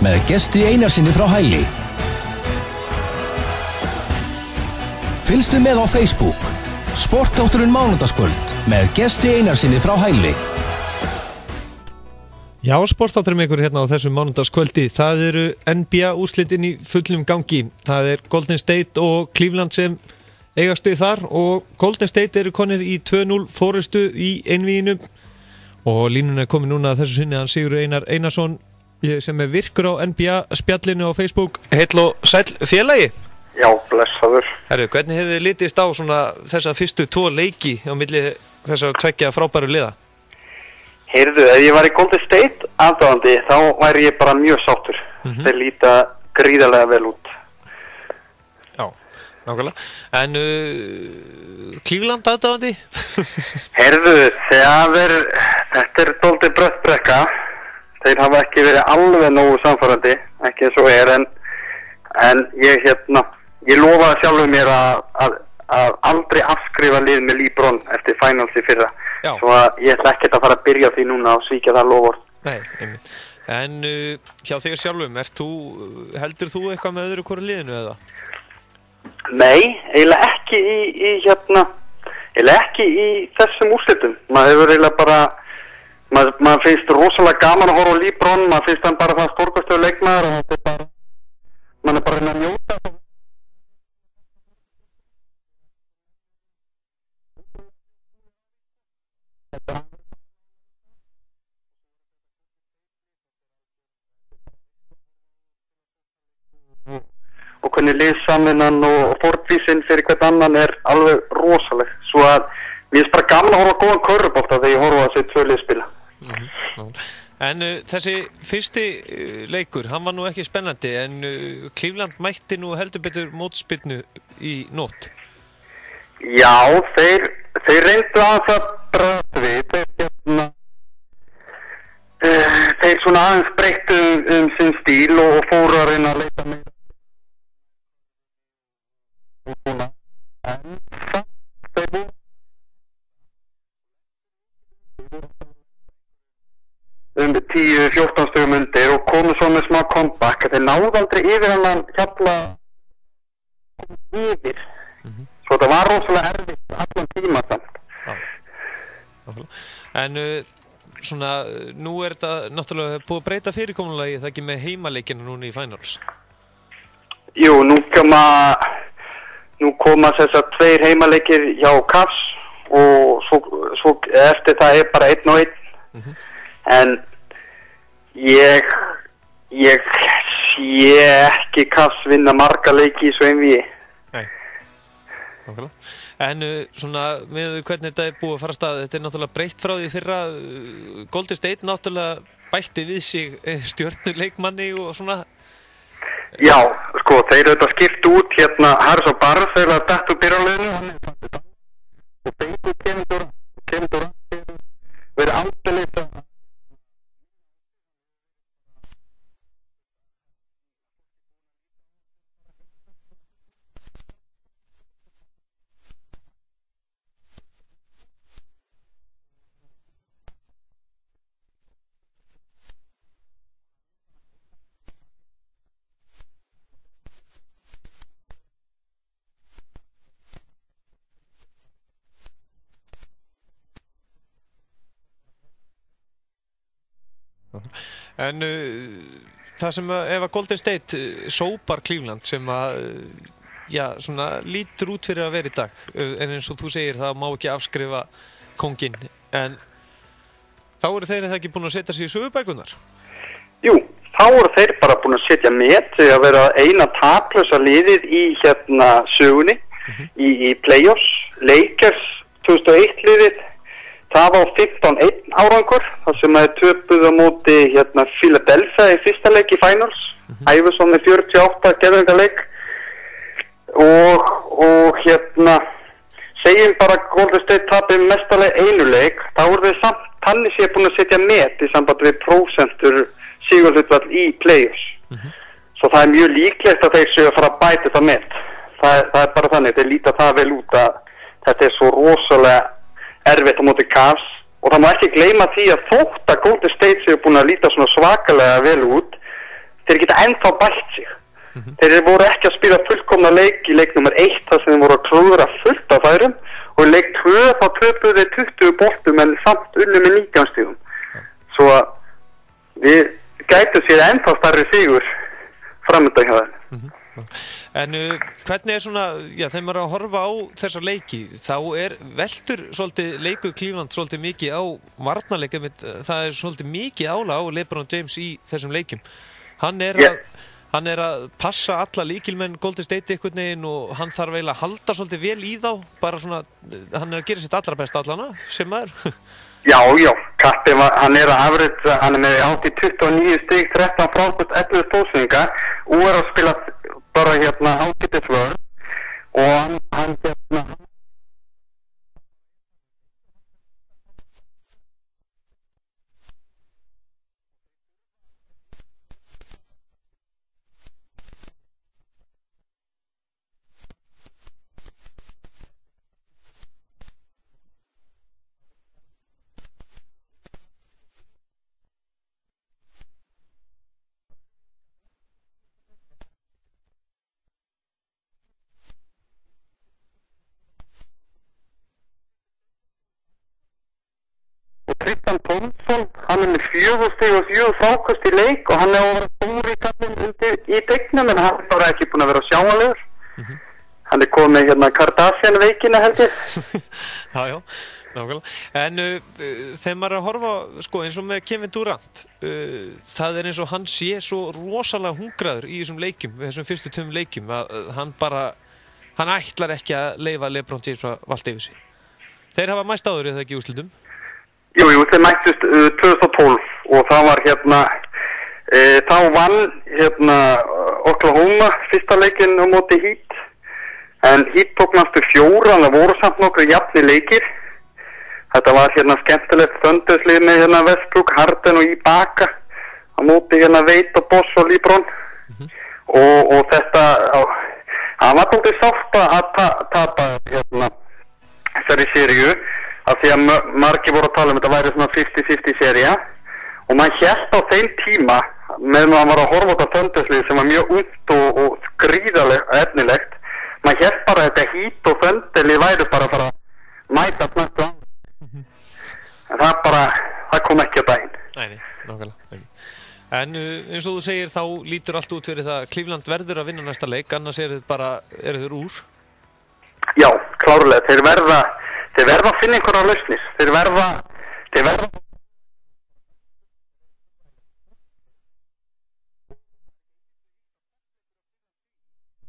með Gesti Einarsinni frá Hæli. Fylgstu með á Facebook. Sportþátturinn mánudagskvöld með Gesti Einarsinni frá Hæli. Já, sportþátturinn með ykkur hérna á þessum mánudagskvöldi. Það eru NBA úrslitin í fullum gangi. Það Golden State og Cleveland sem eigast við þar og Golden State eru konir í 2-0 fórustu í einvíginu og línuna komin núna að þessu sinni hann Sigurður Einar Einarsson sem virkur á NBA spjallinu á Facebook. Heill og sæll félagi. Já, blessaður. Herru, hvernig hefur þið litist á svona þessa fyrstu 2 leiki á milli þessar tveggja frábæru liða? Heyrðu, ef ég var í Golden State aðdáandi, þá væri ég bara mjög sáttur. Þeir líta gríðarlega vel út. Já, nákvæmlega. En Cleveland aðdáandi? Heyrðu, þetta dálítið bröttbrekka. Þeir hafa ekki verið alveg nógu samfærandi, ekki eins og en ég lofaði sjálfur mér að aldrei afskrifa lið með LeBron eftir finals í fyrra. Já. Svo að ég ætla ekkert að fara að byrja því núna og svíkja það loforð. Nei, einmitt. En hjá þig sjálfum, heldur þú eitthvað með öðru hvoru liðinu eða? Nei, eiginlega ekki í þessum úrslitum. Maður hefur eiginlega bara, maður finnst rosalega gaman að horfa á LeBron, maður finnst hann bara það stórkostlegur leikmaður og þetta bara, maður bara að njóta. Og hvernig liðsamvinnan og fórtvísinn fyrir hvern annan alveg rosaleg. Svo að mér finnst bara gaman að horfa á góðan körfubolta þegar ég horfa á þessi 2 lið spila. En þessi fyrsti leikur, hann var nú ekki spennandi en Cleveland mætti nú heldur betur mótspyrnu í nótt. Já, þeir reyndu að það bræða við. Þeir svona aðeins breyttu sinn stíl og fóru að reyna að leita meira. En þeir voru 10-14 stigum undir og komu svo með smá comeback. Þeir náðu aldrei yfir hann hjalla yfir. Svo það var rosalega erfitt allan tíma samt. En svona, nú þetta náttúrulega búið að breyta fyrirkomulagi það ekki með heimaleikina núna í finals? Jú, nú koma þessar 2 heimaleikir hjá Cavs og svo eftir það bara 1 og 1. En ég sé ekki Cavs vinna marga leiki í svo einvígi. Nei, nákvæmlega. En svona með hvernig þetta búið að fara af stað, þetta náttúrulega breytt frá því fyrra. Golden State náttúrulega bætti við sig stjörnuleikmanni og svona. Já, sko, þeir auðvitað skipt út Harrison Barnes þegar það datt úr byrjarliðinu og fengu Kevin Durant verið aldrei En það sem ef að Golden State sópar Cleveland sem að svona lítur út fyrir að vera í dag en eins og þú segir það má ekki afskrifa kónginn en þá eru þeir ekki búin að setja sig í sögubækurnar? Jú, þá eru þeir bara búin að setja met að vera eina taplausa liðið í sögunni í playoffs. Lakers 2001 liðið það var 15-1 árangur, þar sem að töpuð á móti Philadelphia í fyrsta leik í finals. Iverson með 48 gerðingaleik og segjum bara Golden State tapir mestalega 1 leik, þá eru þeir samt þannig sé búin að setja met í samband við prósentur sigurhlutfall í playoffs. Svo það mjög líklegt að þeir séu að fara að bæta þetta met. Það bara þannig, þeir líta það vel út að þetta svo rosalega erfitt á móti Cavs og það má ekki gleyma því að þótt að Golden State séu búin að líta svona svakalega vel út, þeir þeir geta ennþá bætt sig. Þeir voru ekki að spila fullkomna leik í leik nummer 1 þar sem þeir voru að klúðra fullt af færum og í leik 2 þá töpuðu þeir 20 boltum en samt unnu með 19 stigum. Svo að við gætum sér ennþá stærri sigur framöndan hjá þeim. En hvernig svona, já, þegar maður að horfa á þessa leiki, þá veltur svolítið leikur Cleveland svolítið mikið á varnarleika, það svolítið mikið álag á LeBron James í þessum leikjum. Hann að passa alla lykilmenn Golden State einhvern veginn og hann þarf eiginlega að halda svolítið vel í þá, bara svona, hann að gera sitt allra besta allana, sem maður. Já, Kappi, hann að afrita, hann með 29 stig, 13 frákvöld, 11 stóðsvinga og að spila bara ágætis vörn og hann Tristan Thompson, hann með 4 stig og 4 frákast í leik og hann að vera stór í kallin undir í degnum en hann bara ekki búin að vera sjáanlegur. Hann komið Kardashian veikina held ég. Já, nákvæmlega. En þegar maður að horfa, sko, eins og með Kevin Durant, það eins og hann sé svo rosalega hungraður í þessum leikjum, þessum fyrstu 2 leikjum, að hann ætlar ekki að leyfa LeBron James að valda yfir sig. Þeir hafa mæst áður eða ekki í úrslitum? Jú, þeir mættust 2012 og það var þá vann Oklahoma fyrsta leikinn á móti Heat en Heat tók næstu 4 en það voru samt nokkru jafnir leikir. Þetta var skemmtilegt Thunderslið með Westbrook, Harden og Ibaka á móti Wade og Boss og LeBron og þetta hann var tóktið sátt að tapa þessari seríu af því að margir voru að tala þetta væri svona 50-50 sería og maður hélt á þeim tíma meðan maður var að horfa á þetta Thunderslið sem var mjög ungt og gríðarlega efnilegt, maður hélt bara að þetta Heat og Thunderslið væri bara að fara að mæta næstu en það kom ekki á daginn. Nei, nákvæmlega. En eins og þú segir þá lítur allt út fyrir það að Cleveland verður að vinna næsta leik, annars eru þeir úr? Já, klárlega, þeir verða að finna einhverja lausnir. Þeir verða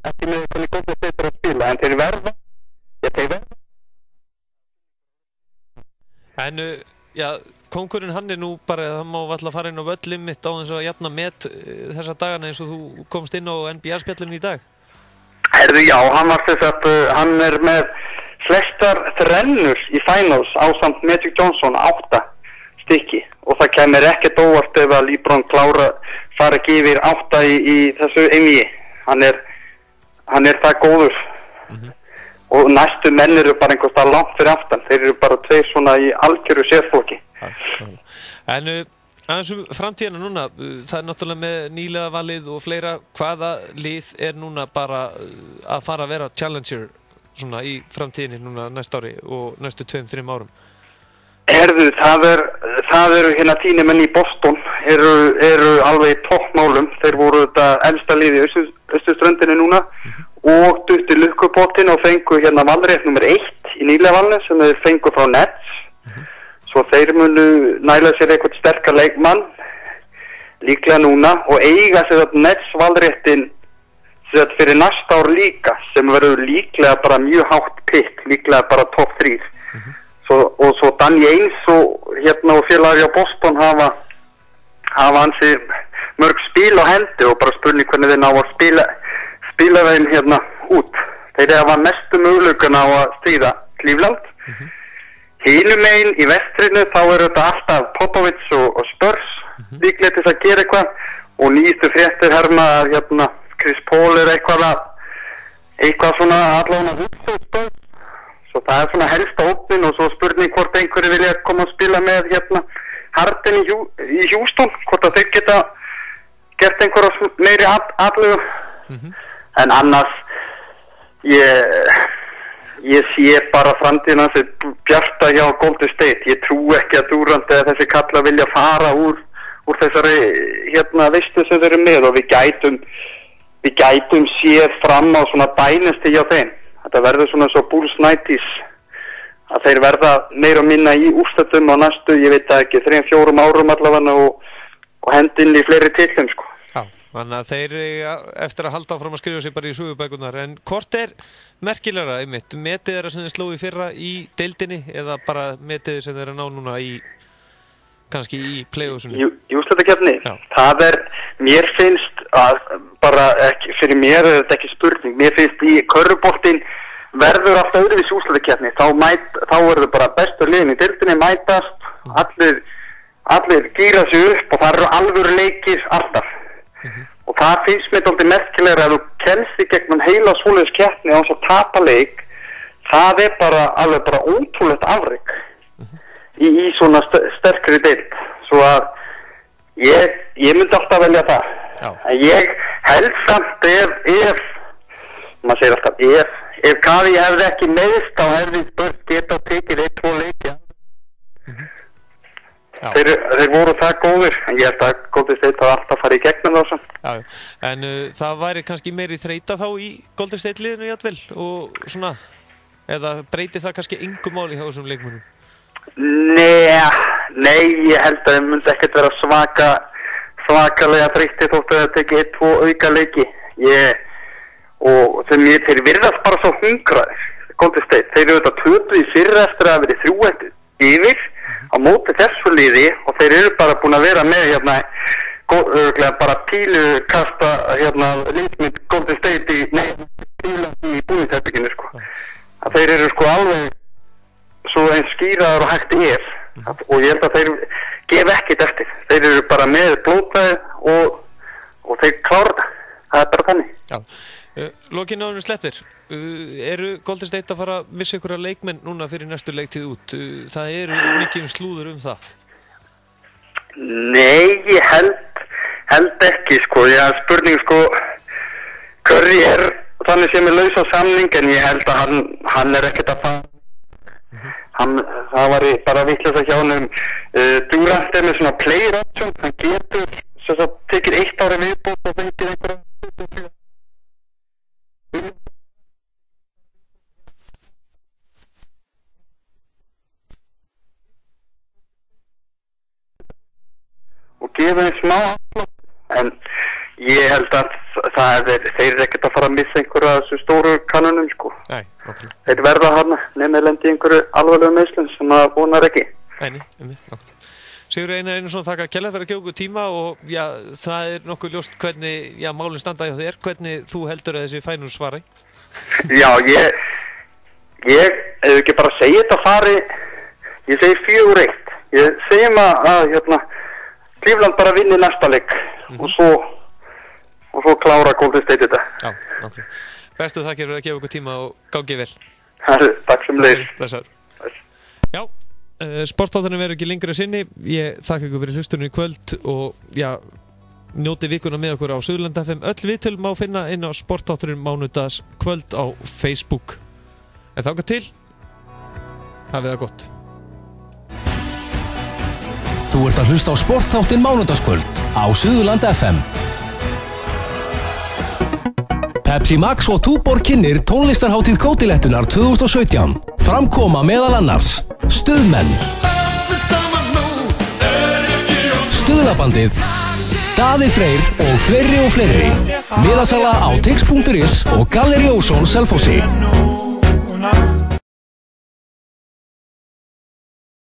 ekki með hvernig Golden State að spila, en þeir verða. En, kóngurinn hann nú bara, það má alltaf fara inn á völlin mitt á þess að jafna met þessa dagana eins og þú komst inn á NBA-spjallinu í dag. Já, hann með flestar þrennur í finals ásamt Magic Johnson 8 stykki og það kemur ekkert óvart ef að LeBron fara ekki yfir 8 í þessu NBA. Hann er það góður og næstu menn eru bara einhvers staðar langt fyrir aftan. Þeir eru bara 2 svona í algjöru sérflokki. En aðeins framtíðina núna, það náttúrulega með nýlega valið og fleira, hvaða lið núna bara að fara að vera challenger svona í framtíðinni núna næsta ári og næstu 2-3 árum? Það eru tínimenn í Boston eru alveg í toppmálum. Þeir voru þetta elsta lið í austurströndinni núna og dutti lukkupottin og fengu valrétt nummer 1 í nýlega valinu sem þeir fengu frá Nets. Svo þeir munu næla sér eitthvað sterkar leikmann líklega núna og eiga sér Nets valréttin fyrir næsta ár líka sem verður líklega bara mjög hátt pick, líklega bara top 3. Og svo Danny Ainge og félagar á Boston hafa ansi mörg spil á hendi og bara spurning hvernig þeir ná að spila þeim út. Þeir hafa mestu möguleikana á að stríða Cleveland. Hinum megin í vestrinu þá þetta alltaf Popovich og Spurs líklega til að gera eitthvað og nýjustu fréttir herma að Chris Paul eitthvað svona allavega húsið svo það svona helsta ópnin og svo spurning hvort einhverju vilja koma að spila með Harden í Houston, hvort að þeir gert einhverja meiri atlögu. En annars ég sé bara framtíðina sem bjarta hjá Golden State. Ég trú ekki að Durant eða þessi kalla vilja fara úr þessari veislu sem þeir eru með, og við gætum séð fram á svona dynasty hjá þeim. Þetta verður svona svo Bulls 90s, að þeir verða meira og minna í úrslitum á næstu, ég veit ekki, 3-4 árum allavega og hendinn í fleiri titlum, sko. Þannig að þeir eftir að halda áfram að skrifa sig bara í sögubækurnar. En hvort merkilegra einmitt? Metið þeirra sem þeir slói fyrra í deildinni eða bara metið sem þeir ná núna kannski í play-offsinu? Í úrslitakeppni? Það mér finnst að bara ekki, fyrir mér er þetta ekki spurning. Mér finnst í körfuboltinn verður alltaf öðruvísi úrslitakeppni. Þá verður bara bestu liðin í deildinni mætast, allir gíra sig upp og það eru alvöru leikir alltaf. Og það finnst mér dálítið merkilegra að þú kemst í gegnum heila svoleiðis keppni á þess að tapa leik. Það er alveg bara ótrúlegt afrek í svona sterkri deild. Svo að ég myndi alltaf velja það. En ég held samt ef maður segir alltaf ef Kavi hefði ekki meðist, þá hefði Spurs getað tekið 1-2 leiki. Þeir voru það góðir, en ég held að Golden State hafa alltaf farið í gegnum það samt. En það væri kannski meiri þreyta þá í Golden State liðinu jafnvel, og svona, eða breyti það kannski engu máli hjá þessum leikmönnum? Nei, ég held að það myndi ekkert vera svakalega þreytti þótt að það teki 1-2 auka leiki. Og þeir virðast bara svo hungraðir, Golden State. Þeir eru þetta töpuð í fyrra eftir að verið 3-1 yfir á móti þessu liði, og þeir eru bara búin að vera með bara pílukasta liðsmynd Golden State í búningsherberginu, sko. Að þeir eru sko alveg svo eins skýraðar og hægt og ég held að þeir gef ekkert eftir. Þeir eru bara með blóðbæði og þeir klára það. Það er bara þannig. Lokinn áður sleppir. Eru Golden State að fara að missa ykkur leikmenn núna fyrir næstu leiktíð út? Það eru mikið slúður það. Nei, ég held ekki, sko. Spurning, sko, Curry þannig sem lausa samning, en ég held að hann ekkert að fara. Það var bara vitlaust að hjá honum. Durant með svona player option, hann getur tekið 1 ári viðbót og fengið einhverja. Og gefa þeim smá afslátt, en ég held að þeir eru ekkert að fara að missa einhverja þessu stóru kannunum, sko. Nei, okkur. Þeir verða hana, nema lendi einhverju alvarlegu meiðslum sem það vonar ekki. Nei, okkur. Sigurður Einar Einarsson, þakka kærlega fyrir að gefa okkur tíma, og það er nokkuð ljóst hvernig málin standa hjá þér, hvernig þú heldur að þessi Finals fari? Já, ég ef ekki bara segja þetta fari, ég segi 4-1. Ég segjum að Cleveland bara vinni næsta leik og svo klára Golden State þetta. Já, ok. Bestu þakkir fyrir að gefa okkur tíma og gangi vel. Takk sem leiðis. Blessaður. Já, sportþátturinn verður ekki lengri sinni. Ég þakka ykkur fyrir hlustunum í kvöld og njóti vikuna með okkur á Suðurland FM. Öll viðtöl má finna inn á sportþátturinn mánudags kvöld á Facebook. En þangað til, hafið það gott. Þú ert að hlusta á sportþáttinn mánudagskvöld á Suðurland FM. Pepsi Max og Tuborg kynnir tónlistarhátíð Kótilettunar 2017. Framkoma meðal annars stuðmenn, Stuðlabandið, Daði Freyr og fleiri. Miðasala á tix.is og Gallerí Ósons Selfossi.